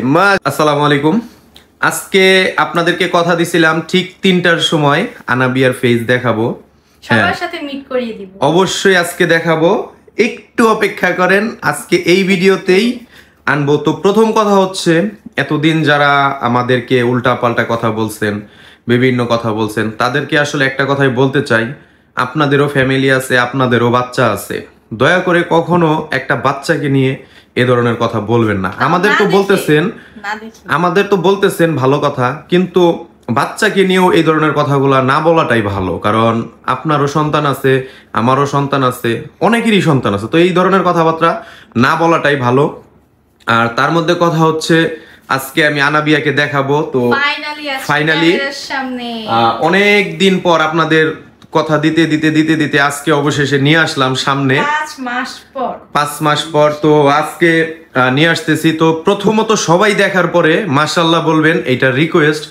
আসসালামু আলাইকুম। আজকে আপনাদেরকে কথা দিছিলাম ঠিক 3টার সময় আনাবিয়ার ফেস দেখাবো, সবার সাথে মিট করিয়ে দিব। অবশ্যই আজকে দেখাবো, একটু অপেক্ষা করেন। আজকে এই ভিডিওতেই আনবো। তো প্রথম কথা হচ্ছে, এতদিন যারা আমাদেরকে উল্টাপাল্টা কথা বলছেন, বিভিন্ন কথা বলছেন, তাদেরকে আসলে একটা কথাই বলতে চাই, আপনাদেরও ফ্যামিলি আছে, আপনাদেরও বাচ্চা আছে। দয়া করে কখনো একটা বাচ্চাকে নিয়ে এ ধরনের কথা বলবেন না। আমাদের তো বলতেছেন ভালো কথা, কিন্তু বাচ্চাকে নিয়েও এই ধরনের কথাগুলো না বলাটাই ভালো। কারণ আপনারও সন্তান আছে, আমারও সন্তান আছে, অনেকেরই সন্তান আছে। তো এই ধরনের কথাবার্তা না বলাটাই ভালো। আর তার মধ্যে কথা হচ্ছে, আজকে আমি আনাবিয়াকে দেখাবো। তো ফাইনালি অনেক দিন পর আপনাদের কথা দিতে দিতে দিতে দিতে আজকে অবশেষে নিয়ে আসলাম সামনে, 5 মাস পর। তো আজকে নিয়ে আসতেছি। তো প্রথমত সবাই দেখার পরে মাশাআল্লাহ বলবেন, এটা রিকোয়েস্ট।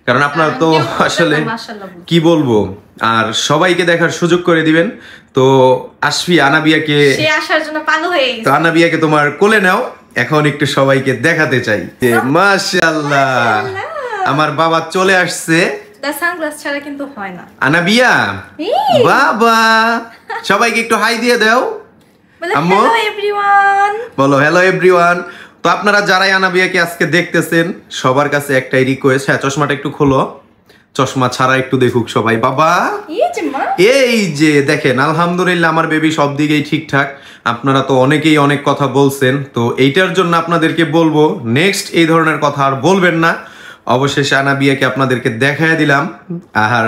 কারণ আপনারা তো আসলে কি বলবো, আর সবাইকে দেখার সুযোগ করে দিবেন। তো আসফি, আনাবিয়াকে তো আনাবিয়াকে তোমার কোলে নাও, এখন একটু সবাইকে দেখাতে চাই। মাশাআল্লাহ, আমার বাবা চলে আসছে। সানগ্লাস ছাড়া কিন্তু হয় না। আনাবিয়া বাবা, সবাইকে একটু হাই দিয়ে দাও। আম্মু বলো হ্যালো এভরিওয়ান। তো আপনারা যারাই আনাবিয়াকে আজকে দেখতেছেন, সবার কাছে একটাই রিকোয়েস্ট, হ্যাঁ চশমাটা একটু খোলো, চশমা ছাড়া একটু দেখুক সবাই। বাবা এই যে দেখেন, আলহামদুলিল্লাহ আমার বেবি সব দিকেই ঠিকঠাক। আপনারা তো অনেকেই অনেক কথা বলছেন, তো এইটার জন্য আপনাদেরকে বলবো, নেক্সট এই ধরনের কথা আর বলবেন না। অবশেষে আনাবিয়াকে আপনাদেরকে দেখায় দিলাম। আর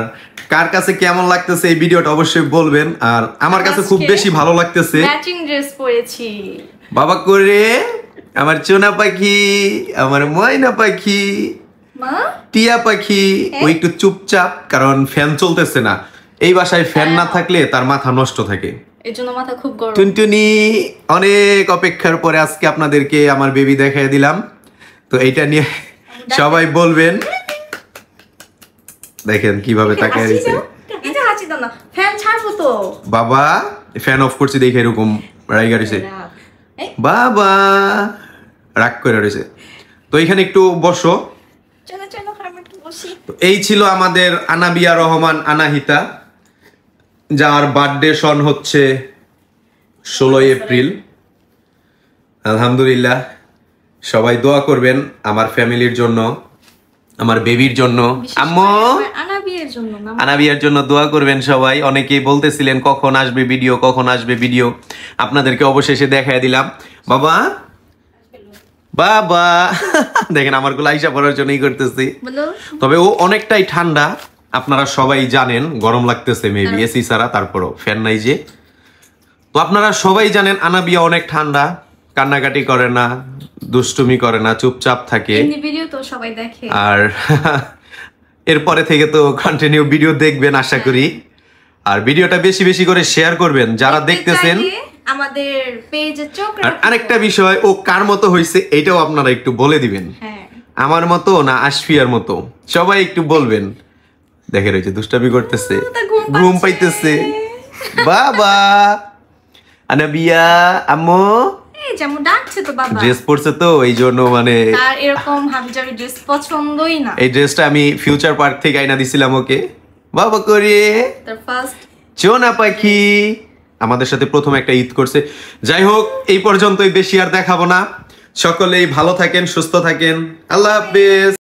কার কাছে কেমন লাগতেছে এই ভিডিওটা অবশ্যই বলবেন। আর আমার কাছে খুব বেশি ভালো লাগতেছে। ম্যাচিং ড্রেস পরেছি বাবা করে, আমার চোনা পাখি, আমার ময়না পাখি, টিয়া পাখি। ওই একটু চুপচাপ, কারণ ফ্যান চলতেছে না। এই বাসায় ফ্যান না থাকলে তার মাথা নষ্ট থাকে, এজন্য মাথা খুব গরম। টুনটুনি, অনেক অপেক্ষার পরে আজকে আপনাদেরকে আমার বেবি দেখায় দিলাম। তো এইটা নিয়ে সবাই বলবেন, দেখেন কিভাবে তাকায় রয়েছে। বাবা ফ্যান অফ করছি দেখে এরকম রাইগা রয়েছে, বাবা রাগ করে রয়েছে। তো এখানে একটু বসো। এই ছিল আমাদের আনাবিয়া রহমান আনাহিতা, যার বার্থডে সন হচ্ছে 16 এপ্রিল। আলহামদুলিল্লাহ, সবাই দোয়া করবেন আমার ফ্যামিলির জন্য, আমার বেবির জন্য, আম্মু আনাবিয়ার জন্য দোয়া করবেন সবাই। অনেকেই বলতেছিলেন কখন আসবে ভিডিও, কখন আসবে ভিডিও। আপনাদেরকে অবশেষে দেখায় দিলাম। বাবা বাবা দেখেন, আমার গুলো আইসা পড়ার জন্যই করতেছি। তবে ও অনেকটাই ঠান্ডা, আপনারা সবাই জানেন। গরম লাগতেছে মেবি এসি ছাড়া, তারপরও ফ্যান নাই যে। তো আপনারা সবাই জানেন আনাবিয়া অনেক ঠান্ডা, কান্নাকাটি করে না, দুষ্টুমি করে না, চুপচাপ থাকে। আর এরপরে থেকে তো কন্টিনিউ ভিডিও দেখবেন আশা করি। আর ভিডিওটা বেশি বেশি করে শেয়ার করবেন যারা দেখতেছেন আমাদের পেজে। আর আরেকটা বিষয়, ও কার মতো হইছে এটাও আপনারা একটু বলে দিবেন। আমার মতো না আশফিয়ার মতো, সবাই একটু বলবেন। দেখে রয়েছে দুষ্টামি করতেছে, ঘুম পাইতেছে। বাবা আনাবিয়া, আম্মু ড্রেস পরছে তো এই জন্য, মানে এরকম হাবিজাবি ড্রেস পছন্দই না। এই ড্রেসটা আমি ফিউচার পার্ক থেকে আইনা দিছিলাম ওকে। বাবা করে চোনা পাখি আমাদের সাথে প্রথম একটা ঈদ করছে। যাই হোক, এই পর্যন্তই, বেশি আর দেখাবো না। সকলেই ভালো থাকেন, সুস্থ থাকেন। আল্লাহ হাফেজ।